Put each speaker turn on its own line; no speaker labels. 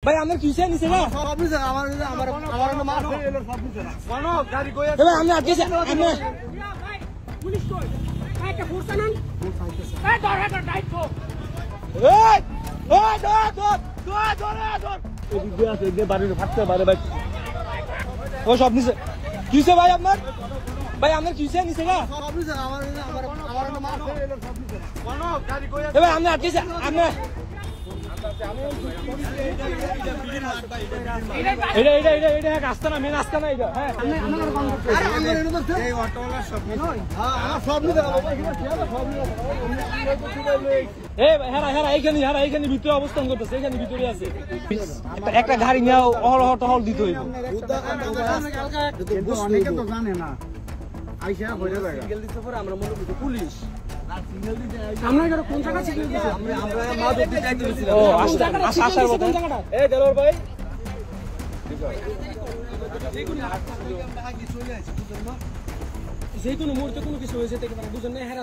ভাই আমরা কিসে নিছে না
সব নিছে আমার মার এলো সব নিছে না মানো গাড়ি কই আছে
ভাই আমরা আটকেছে আমরা
ভাই পুলিশ কই একটা ফোর্স আনন এই ধর ডাইট কো
এই ধর
এই দিকে আছে এই বাড়ির ফাটতে বাইরে বাইরে
ও সব নিছে কিসে ভাই আপনার ভাই আমরা কিসে নিছে না
সব নিছে আমার মার এলো সব নিছে না মানো গাড়ি কই আছে
ভাই আমরা আটকেছে আমরা এটা রাস্তা না মেন রাস্তা না এটা হ্যাঁ
এই অটোওয়ালা সব নিছে হ্যাঁ আমার সব নিছে সব নিছে
এই হেরা এইখানে ভিতরে অবস্থান করতেছে এখানে ভিতরে আছে একটা গাড়ি নিয়ে অহরহ টহল দিতে হইব
অনেকে তো জানে না আইসা হইরা যায় সিঙ্গেল দিতে পরে আমরা মনে করি পুলিশ
আমরা এর কোন জায়গা সিগন্যাল দিছে
আমরা মা দিতে যাইতে দিছিলাম
ও আসার মত
কোন জায়গাটা
এই দেলোর ভাই
যে কোনো মুহূর্তে কোনো কিছু হয়েছে দেখে বুঝেন না